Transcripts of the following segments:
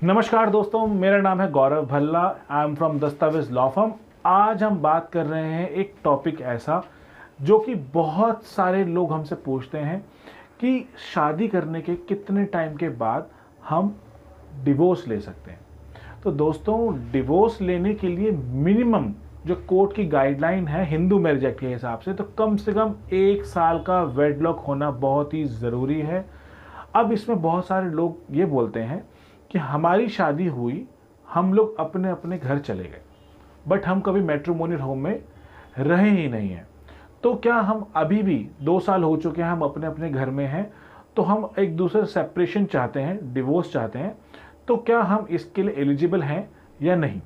नमस्कार दोस्तों, मेरा नाम है गौरव भल्ला। आई एम फ्रॉम दस्तावेज लॉ फर्म। आज हम बात कर रहे हैं एक टॉपिक ऐसा जो कि बहुत सारे लोग हमसे पूछते हैं कि शादी करने के कितने टाइम के बाद हम डिवोर्स ले सकते हैं। तो दोस्तों, डिवोर्स लेने के लिए मिनिमम जो कोर्ट की गाइडलाइन है हिंदू मैरिज एक्ट के हिसाब से, तो कम से कम 1 साल का वेडलॉक होना बहुत ही ज़रूरी है। अब इसमें बहुत सारे लोग ये बोलते हैं कि हमारी शादी हुई, हम लोग अपने अपने घर चले गए, बट हम कभी मैट्रिमोनियल होम में रहे ही नहीं हैं। तो क्या हम अभी भी 2 साल हो चुके हैं, हम अपने अपने घर में हैं, तो हम एक दूसरे सेपरेशन चाहते हैं, डिवोर्स चाहते हैं, तो क्या हम इसके लिए एलिजिबल हैं या नहीं?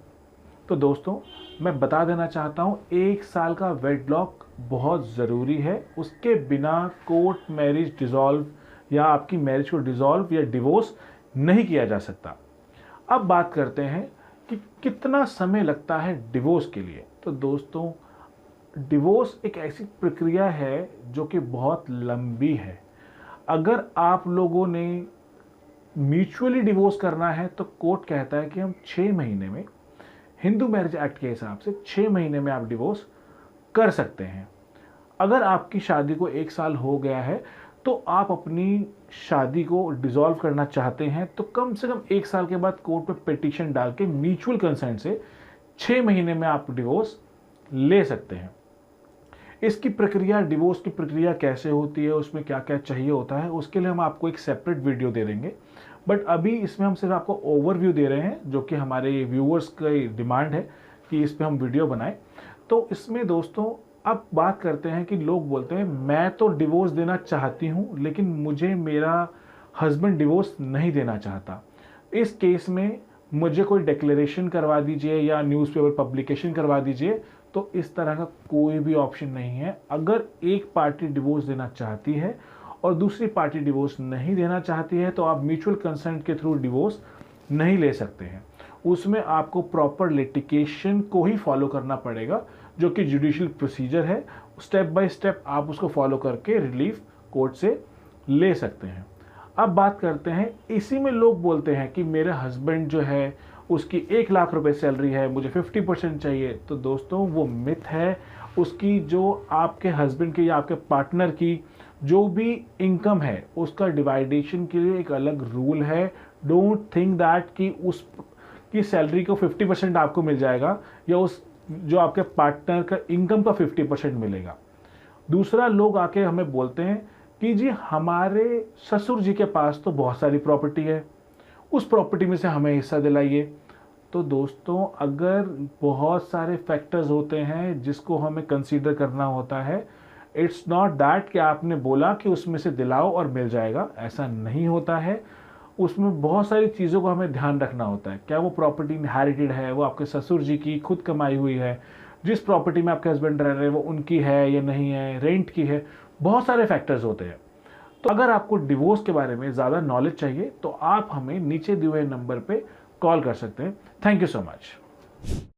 तो दोस्तों, मैं बता देना चाहता हूँ, 1 साल का वेडलॉक बहुत ज़रूरी है। उसके बिना कोर्ट मैरिज डिसॉल्व या आपकी मैरिज को डिसॉल्व या डिवोर्स नहीं किया जा सकता। अब बात करते हैं कि कितना समय लगता है डिवोर्स के लिए। तो दोस्तों, डिवोर्स एक ऐसी प्रक्रिया है जो कि बहुत लंबी है। अगर आप लोगों ने म्यूचुअली डिवोर्स करना है तो कोर्ट कहता है कि हम 6 महीने में, हिंदू मैरिज एक्ट के हिसाब से 6 महीने में आप डिवोर्स कर सकते हैं। अगर आपकी शादी को 1 साल हो गया है तो आप अपनी शादी को डिसॉल्व करना चाहते हैं, तो कम से कम 1 साल के बाद कोर्ट में पिटीशन डाल के म्यूचुअल कंसेंट से 6 महीने में आप डिवोर्स ले सकते हैं। इसकी प्रक्रिया, डिवोर्स की प्रक्रिया कैसे होती है, उसमें क्या क्या चाहिए होता है, उसके लिए हम आपको एक सेपरेट वीडियो दे देंगे। बट अभी इसमें हम सिर्फ आपको ओवरव्यू दे रहे हैं, जो कि हमारे व्यूअर्स की डिमांड है कि इस पर हम वीडियो बनाएं। तो इसमें दोस्तों, अब बात करते हैं कि लोग बोलते हैं मैं तो डिवोर्स देना चाहती हूं, लेकिन मुझे मेरा हस्बैंड डिवोर्स नहीं देना चाहता। इस केस में मुझे कोई डिक्लेरेशन करवा दीजिए या न्यूज़पेपर पब्लिकेशन करवा दीजिए। तो इस तरह का कोई भी ऑप्शन नहीं है। अगर एक पार्टी डिवोर्स देना चाहती है और दूसरी पार्टी डिवोर्स नहीं देना चाहती है, तो आप म्यूचुअल कंसेंट के थ्रू डिवोर्स नहीं ले सकते हैं। उसमें आपको प्रॉपर लिटिगेशन को ही फॉलो करना पड़ेगा, जो कि जुडिशियल प्रोसीजर है। स्टेप बाय स्टेप आप उसको फॉलो करके रिलीफ कोर्ट से ले सकते हैं। अब बात करते हैं, इसी में लोग बोलते हैं कि मेरे हस्बैंड जो है उसकी 1 लाख रुपए सैलरी है, मुझे 50% चाहिए। तो दोस्तों, वो मिथ है। उसकी जो आपके हस्बैंड की या आपके पार्टनर की जो भी इनकम है, उसका डिवाइडेशन के लिए एक अलग रूल है। डोंट थिंक दैट कि उस की सैलरी को 50% आपको मिल जाएगा या उस जो आपके पार्टनर का इनकम का 50% मिलेगा। दूसरा, लोग आके हमें बोलते हैं कि जी हमारे ससुर जी के पास तो बहुत सारी प्रॉपर्टी है, उस प्रॉपर्टी में से हमें हिस्सा दिलाइए। तो दोस्तों, अगर बहुत सारे फैक्टर्स होते हैं जिसको हमें कंसीडर करना होता है। इट्स नॉट दैट कि आपने बोला कि उसमें से दिलाओ और मिल जाएगा, ऐसा नहीं होता है। उसमें बहुत सारी चीज़ों को हमें ध्यान रखना होता है। क्या वो प्रॉपर्टी इनहेरिटेड है, वो आपके ससुर जी की खुद कमाई हुई है, जिस प्रॉपर्टी में आपके हस्बैंड रह रहे हैं वो उनकी है या नहीं है, रेंट की है, बहुत सारे फैक्टर्स होते हैं। तो अगर आपको डिवोर्स के बारे में ज़्यादा नॉलेज चाहिए तो आप हमें नीचे दिए हुए नंबर पे कॉल कर सकते हैं। Thank you so much.